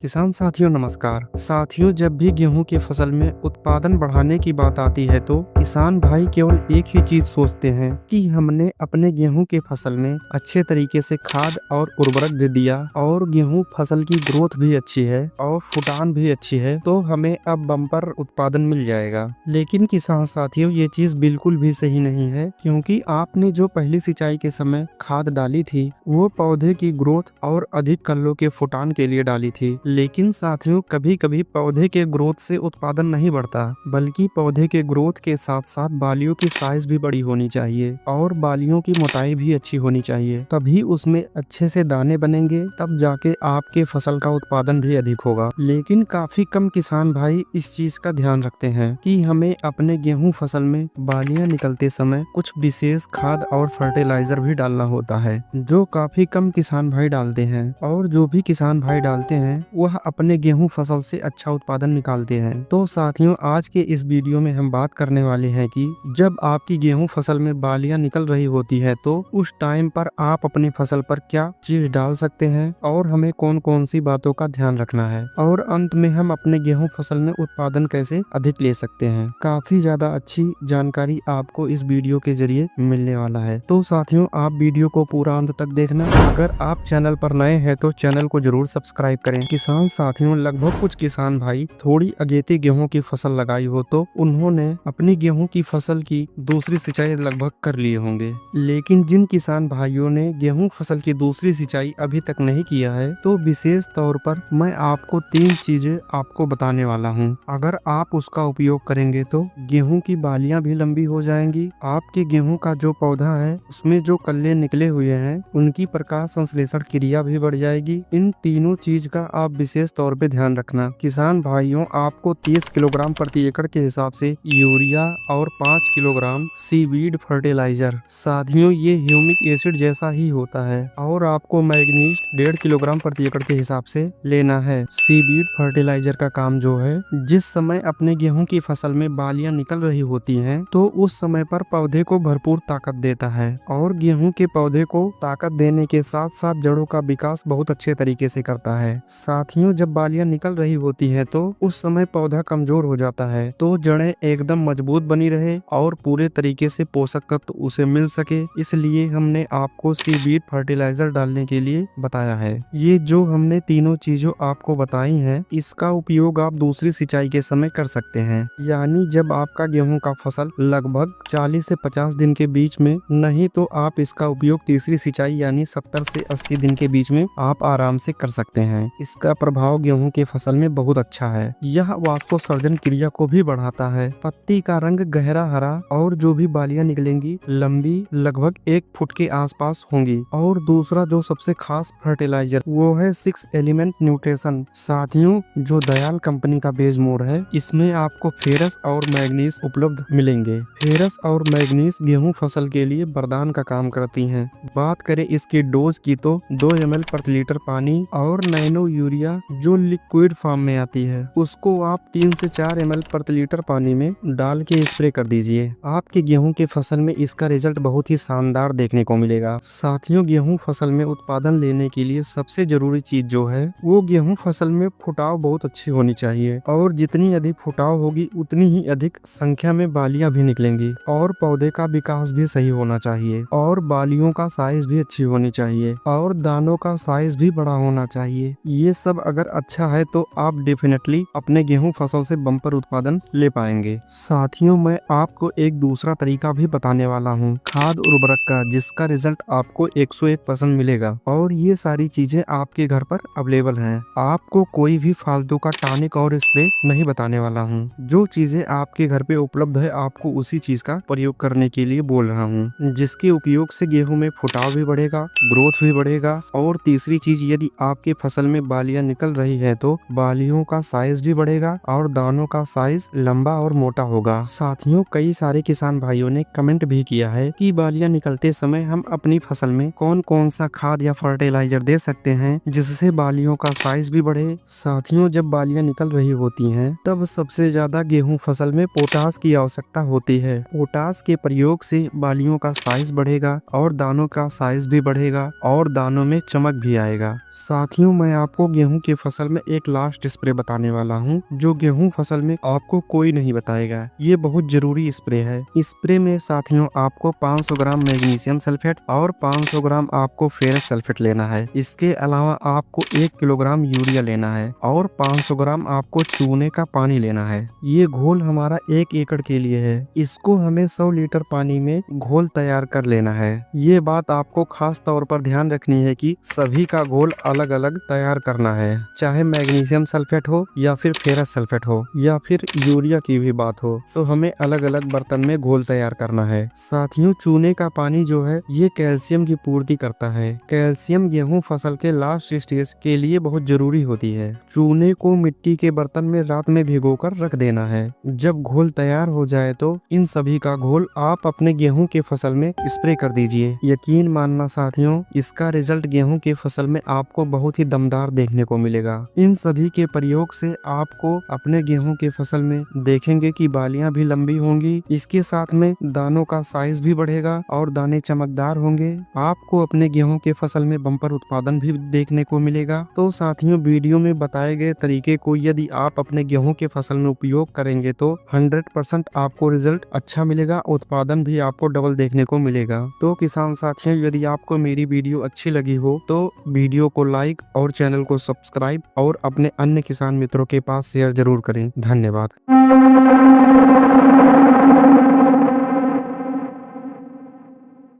किसान साथियों नमस्कार। साथियों, जब भी गेहूं की फसल में उत्पादन बढ़ाने की बात आती है तो किसान भाई केवल एक ही चीज सोचते हैं कि हमने अपने गेहूं के फसल में अच्छे तरीके से खाद और उर्वरक भी दिया और गेहूं फसल की ग्रोथ भी अच्छी है और फुटान भी अच्छी है तो हमें अब बम्पर उत्पादन मिल जाएगा। लेकिन किसान साथियों, ये चीज बिल्कुल भी सही नहीं है, क्योंकि आपने जो पहली सिंचाई के समय खाद डाली थी वो पौधे की ग्रोथ और अधिक कल्लों के फुटान के लिए डाली थी। लेकिन साथियों, कभी कभी पौधे के ग्रोथ से उत्पादन नहीं बढ़ता, बल्कि पौधे के ग्रोथ के साथ साथ बालियों की साइज भी बड़ी होनी चाहिए और बालियों की मोटाई भी अच्छी होनी चाहिए। तभी उसमें अच्छे से दाने बनेंगे, तब जाके आपके फसल का उत्पादन भी अधिक होगा। लेकिन काफी कम किसान भाई इस चीज का ध्यान रखते हैं कि हमें अपने गेहूं फसल में बालियां निकलते समय कुछ विशेष खाद और फर्टिलाइजर भी डालना होता है, जो काफी कम किसान भाई डालते हैं। और जो भी किसान भाई डालते हैं वह अपने गेहूं फसल से अच्छा उत्पादन निकालते हैं। तो साथियों, आज के इस वीडियो में हम बात करने वाले हैं कि जब आपकी गेहूं फसल में बालियां निकल रही होती है तो उस टाइम पर आप अपनी फसल पर क्या चीज डाल सकते हैं और हमें कौन कौन सी बातों का ध्यान रखना है, और अंत में हम अपने गेहूं फसल में उत्पादन कैसे अधिक ले सकते हैं। काफी ज्यादा अच्छी जानकारी आपको इस वीडियो के जरिए मिलने वाला है। तो साथियों, आप वीडियो को पूरा अंत तक देखना। अगर आप चैनल पर नए हैं तो चैनल को जरूर सब्सक्राइब करें। किसान साथियों, लगभग कुछ किसान भाई थोड़ी अगेती गेहूं की फसल लगाई हो तो उन्होंने अपनी गेहूं की फसल की दूसरी सिंचाई लगभग कर लिए होंगे। लेकिन जिन किसान भाइयों ने गेहूं फसल की दूसरी सिंचाई अभी तक नहीं किया है तो विशेष तौर पर मैं आपको 3 चीजें आपको बताने वाला हूं। अगर आप उसका उपयोग करेंगे तो गेहूं की बालियां भी लंबी हो जाएंगी, आपके गेहूं का जो पौधा है उसमें जो कल्ले निकले हुए हैं उनकी प्रकाश संश्लेषण क्रिया भी बढ़ जाएगी। इन तीनों चीज का आप विशेष तौर पे ध्यान रखना। किसान भाइयों, आपको 30 किलोग्राम प्रति एकड़ के हिसाब से यूरिया और 5 किलोग्राम सीवीड फर्टिलाइजर, साथियों ये ह्यूमिक एसिड जैसा ही होता है, और आपको मैग्नीज 1.5 किलोग्राम प्रति एकड़ के हिसाब से लेना है। सीवीड फर्टिलाइजर का काम जो है, जिस समय अपने गेहूं की फसल में बालियां निकल रही होती हैं तो उस समय पर पौधे को भरपूर ताकत देता है और गेहूं के पौधे को ताकत देने के साथ साथ जड़ों का विकास बहुत अच्छे तरीके से करता है। साथियों, जब बालियां निकल रही होती है तो उस समय पौधा कमजोर हो जाता है, तो जड़ें एकदम मजबूत बनी रहे और पूरे तरीके से पोषक तत्व उसे मिल सके, इसलिए हमने आपको सीवीड फर्टिलाइजर डालने के लिए बताया है। ये जो हमने तीनों चीजों आपको बताई हैं, इसका उपयोग आप दूसरी सिंचाई के समय कर सकते हैं। यानी जब आपका गेहूं का फसल लगभग 40 से 50 दिन के बीच में, नहीं तो आप इसका उपयोग तीसरी सिंचाई यानी 70 से 80 दिन के बीच में आप आराम से कर सकते हैं। इसका प्रभाव गेहूं के फसल में बहुत अच्छा है। यह वाष्पोत्सर्जन क्रिया को भी बढ़ाता है। पत्ती का रंग गहरा हरा और जो भी बालियां निकलेंगी लंबी लगभग 1 फुट के आसपास होंगी। और दूसरा जो सबसे खास फर्टिलाइजर वो है 6 एलिमेंट न्यूट्रिशन। साथियों, जो दयाल कंपनी का बेस मोड है, इसमें आपको फेरस और मैग्नीज उपलब्ध मिलेंगे। फेरस और मैग्नीज गेहूं फसल के लिए वरदान का काम करती हैं। बात करें इसकी डोज की तो 2 ml प्रति लीटर पानी और नैनो यूरिया जो लिक्विड फॉर्म में आती है उसको आप 3 से 4 ml प्रति लीटर पानी में डाल के स्प्रे कर दीजिए। आपके गेहूं के फसल में इसका रिजल्ट बहुत ही शानदार देखने को मिलेगा। साथियों, गेहूं फसल में उत्पादन लेने के लिए सबसे जरूरी चीज जो है वो गेहूं फसल में फुटाव बहुत अच्छी होनी चाहिए, और जितनी अधिक फुटाव होगी उतनी ही अधिक संख्या में बालियां भी निकलेंगी, और पौधे का विकास भी सही होना चाहिए, और बालियों का साइज भी अच्छी होनी चाहिए, और दानों का साइज भी बड़ा होना चाहिए। ये सब अगर अच्छा है तो आप डेफिनेटली अपने गेहूं फसल से बम्पर उत्पादन ले पाएंगे। साथियों, मैं आपको एक दूसरा तरीका भी बताने वाला हूं खाद उर्वरक का, जिसका रिजल्ट आपको 101% मिलेगा, और ये सारी चीजें आपके घर पर अवेलेबल हैं। आपको कोई भी फालतू का टॉनिक और स्प्रे नहीं बताने वाला हूँ। जो चीजें आपके घर पे उपलब्ध है आपको उसी चीज का प्रयोग करने के लिए बोल रहा हूँ, जिसके उपयोग से गेहूं में फुटाव भी बढ़ेगा, ग्रोथ भी बढ़ेगा। और तीसरी चीज, यदि आपके फसल में बालियां निकल रही है तो बालियों का साइज भी बढ़ेगा और दानों का साइज लंबा और मोटा होगा। साथियों, कई सारे किसान भाइयों ने कमेंट भी किया है कि बालियां निकलते समय हम अपनी फसल में कौन कौन सा खाद या फर्टिलाइजर दे सकते हैं जिससे बालियों का साइज भी बढ़े। साथियों, जब बालियां निकल रही होती हैं तब सबसे ज्यादा गेहूं फसल में पोटास की आवश्यकता होती है। पोटास के प्रयोग से बालियों का साइज बढ़ेगा और दानों का साइज भी बढ़ेगा और दानों में चमक भी आएगा। साथियों, मैं आपको गेहूं गेहूं की फसल में एक लास्ट स्प्रे बताने वाला हूं, जो गेहूं फसल में आपको कोई नहीं बताएगा। ये बहुत जरूरी स्प्रे है। स्प्रे में साथियों आपको 500 ग्राम मैग्नीशियम सल्फेट और 500 ग्राम आपको फेरस सल्फेट लेना है। इसके अलावा आपको 1 किलोग्राम यूरिया लेना है और 500 ग्राम आपको चूने का पानी लेना है। ये घोल हमारा 1 एकड़ के लिए है। इसको हमें 100 लीटर पानी में घोल तैयार कर लेना है। ये बात आपको खास तौर पर ध्यान रखनी है कि सभी का घोल अलग अलग तैयार करना है, चाहे मैग्नीशियम सल्फेट हो या फिर फेरस सल्फेट हो या फिर यूरिया की भी बात हो, तो हमें अलग अलग बर्तन में घोल तैयार करना है। साथियों चूने का पानी जो है ये कैल्शियम की पूर्ति करता है। कैल्शियम गेहूं फसल के लास्ट स्टेज के लिए बहुत जरूरी होती है। चूने को मिट्टी के बर्तन में रात में भिगोकर रख देना है। जब घोल तैयार हो जाए तो इन सभी का घोल आप अपने गेहूं के फसल में स्प्रे कर दीजिए। यकीन मानना साथियों, इसका रिजल्ट गेहूं की फसल में आपको बहुत ही दमदार देखने को मिलेगा। इन सभी के प्रयोग से आपको अपने गेहूं के फसल में देखेंगे कि बालियां भी लंबी होंगी, इसके साथ में दानों का साइज भी बढ़ेगा और दाने चमकदार होंगे। आपको अपने गेहूं के फसल में बम्पर उत्पादन भी देखने को मिलेगा। तो साथियों वीडियो में बताए गए तरीके को यदि आप अपने गेहूं के फसल में उपयोग करेंगे तो 100% आपको रिजल्ट अच्छा मिलेगा, उत्पादन भी आपको डबल देखने को मिलेगा। तो किसान साथियों यदि आपको मेरी वीडियो अच्छी लगी हो तो वीडियो को लाइक और चैनल को सब्सक्राइब और अपने अन्य किसान मित्रों के पास शेयर जरूर करें। धन्यवाद।